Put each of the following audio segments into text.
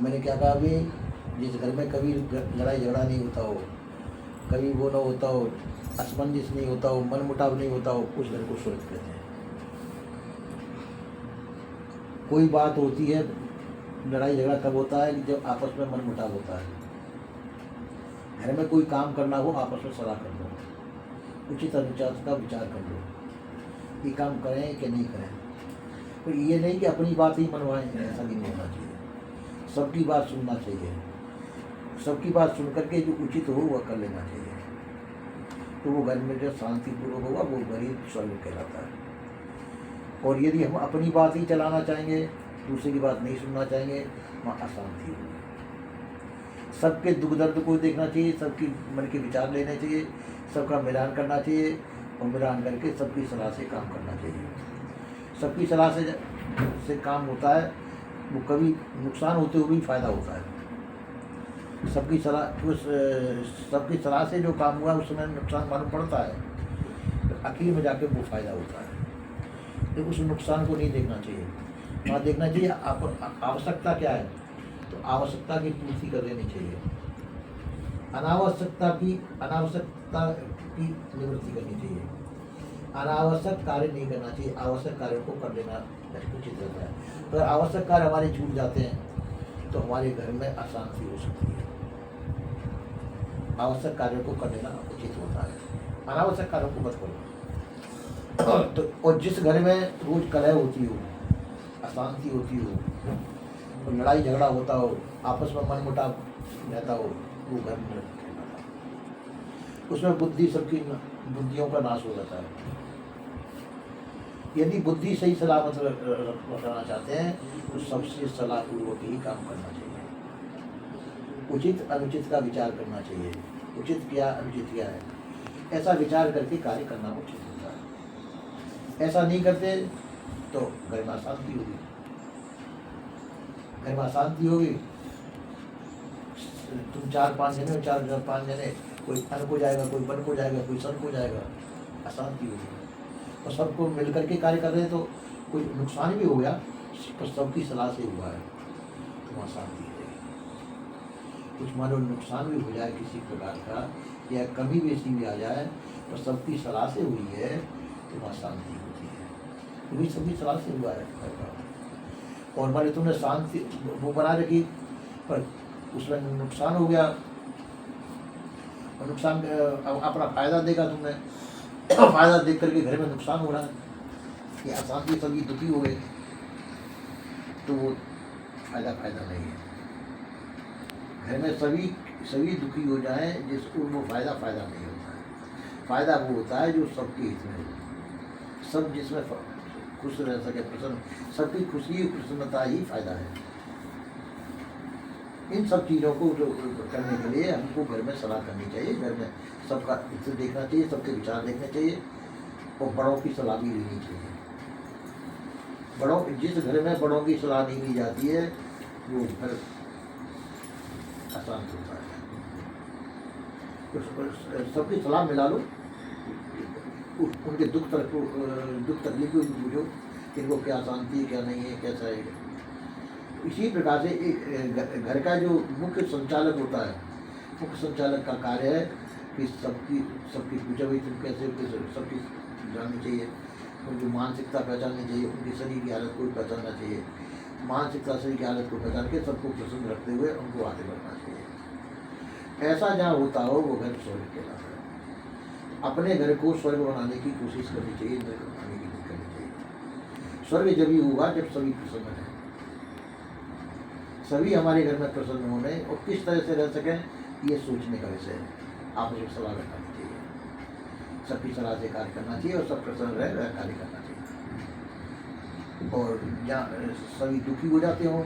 मैंने क्या कहा अभी, जिस घर में कभी लड़ाई झगड़ा नहीं होता हो, कभी वो ना होता हो, असमंजस नहीं होता हो, मन मुटाव नहीं होता हो, उस घर को स्वर्ग कहते हैं। कोई बात होती है, लड़ाई झगड़ा कब होता है कि जब आपस में मन मुटाव होता है। घर में कोई काम करना हो, आपस में सलाह कर लो, उचित अनुचित का विचार कर लो, ये काम करें कि नहीं करें। तो ये नहीं कि अपनी बात ही मनवाएं, ऐसा भी नहीं होना चाहिए। सबकी बात सुनना चाहिए, सबकी बात सुन करके जो उचित हो वह कर लेना चाहिए। तो वो घर में जो शांतिपूर्वक होगा वो घर ही स्वर्ग कहलाता है। और यदि हम अपनी बात ही चलाना चाहेंगे, दूसरे की बात नहीं सुनना चाहेंगे, वहाँ अशांति होगी। सबके दुख दर्द को देखना चाहिए, सबकी मन के विचार लेने चाहिए, सबका मिलान करना चाहिए, और मिलान करके सबकी सलाह से काम करना चाहिए। सबकी सलाह से काम होता है, वो कभी नुकसान होते हुए भी फायदा होता है। सबकी सलाह से जो काम हुआ उसमें नुकसान मालूम पड़ता है, तो आखिर में जाके वो फायदा होता है। तो उस नुकसान को नहीं देखना चाहिए, वहाँ देखना चाहिए आवश्यकता क्या है, तो आवश्यकता की पूर्ति कर देनी चाहिए। अनावश्यकता की निवृत्ति करनी चाहिए। अनावश्यक कार्य नहीं करना चाहिए, आवश्यक कार्यों को कर लेना उचित रहता है। अगर आवश्यक कार्य हमारे छूट जाते हैं तो हमारे घर में अशांति हो सकती है। आवश्यक कार्यों को कर लेना उचित होता है, अनावश्यक कार्यों को मत करो। तो और जिस घर में रोज कलह होती हो, अशांति होती हो, तो लड़ाई झगड़ा होता हो, आपस में मन मुटाव रहता हो, वो घर में उसमें बुद्धियों का नाश हो जाता है। यदि बुद्धि सही सलामत रखना चाहते हैं तो सबसे सलाहपूर्वक ही काम करना चाहिए। उचित अनुचित का विचार करना चाहिए, उचित क्या अनुचित क्या है, ऐसा विचार करके कार्य करना उचित होता है। ऐसा नहीं करते तो घर में अशांति होगी। घर में अशांति होगी, तुम 4-5 जने, 4-5 जने, कोई अन को जाएगा, कोई बन को जाएगा, कोई सन को जाएगा, अशांति होगी। और सबको मिल करके कार्य कर रहे हैं तो कोई नुकसान भी हो गया पर सबकी सलाह से हुआ है तो वहाँ शांति रहेगी। कुछ मानो नुकसान भी हो जाए किसी प्रकार का या कमी बेसी भी आ जाए तो सबकी सलाह से हुई है तो वहाँ शांति होती है, क्योंकि सबकी सलाह से हुआ है। और माने तुमने शांति वो बना रखी पर उसमें नुकसान हो गया, और नुकसान अपना फायदा देगा तुमने, फायदा देख करके घर में नुकसान हो रहा है या अशांति, सभी दुखी हो गए, तो वो फायदा नहीं है। घर में सभी दुखी हो जाए जिसको वो फायदा नहीं होता है। फायदा वो होता है जो सबके हित में हो, सब जिसमें खुश रह सके, प्रसन्न, सबकी खुशी प्रसन्नता ही फायदा है। इन सब चीज़ों को जो करने के लिए हमको घर में सलाह करनी चाहिए, घर में सबका हित देखना चाहिए, सबके विचार देखने चाहिए और बड़ों की सलाह भी लेनी चाहिए। जिस घर में बड़ों की सलाह नहीं ली जाती है वो घर अशांत होता है। तो सबकी सलाह मिला लो, उनके दुख तकलीफ को पूछो कि इनको क्या शांति है, क्या नहीं है, कैसा है। इसी प्रकार से एक घर का जो मुख्य संचालक होता है, मुख्य संचालक का कार्य है कि सबकी पूछा भाई तुम कैसे, सबकी जाननी चाहिए, उनकी मानसिकता पहचाननी चाहिए, उनकी शरीर की हालत को पहचानना चाहिए, मानसिकता शरीर की हालत को पहचान के सबको प्रसन्न रखते हुए उनको आगे बढ़ना चाहिए। ऐसा जहाँ होता हो वो घर स्वर्ग कहलाता है। अपने घर को स्वर्ग बनाने की कोशिश करनी चाहिए, घर बनाने की नहीं करनी चाहिए। स्वर्ग जब ही होगा जब सभी प्रसन्न हैं, सभी हमारे घर में प्रसन्न होने और किस तरह से रह सकें ये सोचने का विषय है। आपस में सलाह रखनी चाहिए, सबकी सलाह से कार्य करना चाहिए और सब प्रसन्न रह कार्य करना चाहिए। और जहाँ सभी दुखी हो जाते हो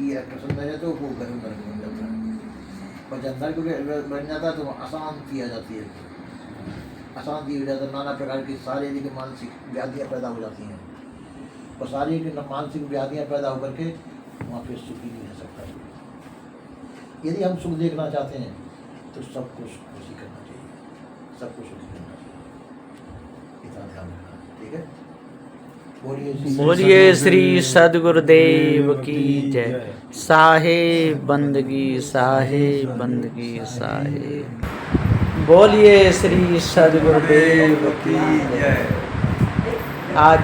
ये प्रसन्न रहे तो वो घर में बन जाता है, और जब नर्क बन जाता है तो अशांति आ जाती है, अशांति हो जाता है, नाना प्रकार की शारीरिक मानसिक व्याधियाँ पैदा हो जाती हैं, और शारीरिक मानसिक व्याधियाँ पैदा होकर के वहाँ पे सुखी नहीं रह सकता। यदि हम सुख देखना चाहते हैं तो सबको खुशी करना चाहिए, सबको सुखी करना चाहिए, इतना ध्यान रखना। ठीक है। बोलिए श्री सद्गुरुदेव की जय। साहेब बंदगी साहेब बंदगी साहेब। बोलिए श्री सद्गुरुदेव की जय। आज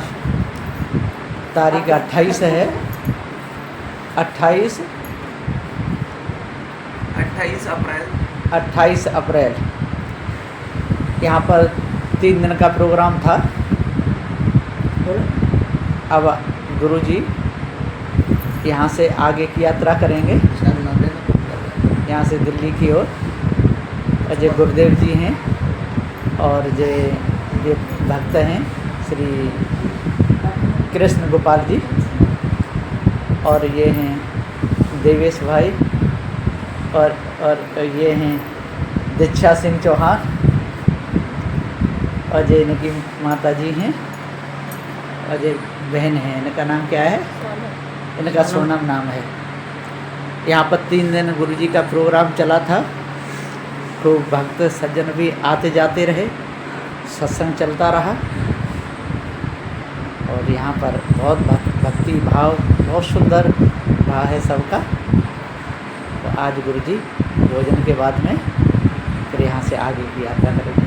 तारीख 28 है, 28 अप्रैल। यहाँ पर 3 दिन का प्रोग्राम था। अब गुरुजी यहाँ से आगे की यात्रा करेंगे, यहाँ से दिल्ली की ओर। अजय गुरुदेव जी हैं और ये भक्त हैं श्री कृष्ण गोपाल जी, और ये हैं देवेश भाई, और ये हैं दीक्षा सिंह चौहान, और ये इनकी माता जी हैं, और ये बहन है। इनका नाम क्या है? इनका सोनम नाम है। यहाँ पर 3 दिन गुरुजी का प्रोग्राम चला था। खूब भक्त सज्जन भी आते जाते रहे, सत्संग चलता रहा, और यहाँ पर बहुत भक्ति भाव, बहुत सुंदर भाव है सबका। तो आज गुरुजी भोजन के बाद में फिर यहाँ से आगे की यात्रा करेंगे।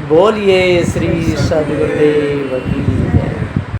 बोलिए श्री सद्गुरुदेव की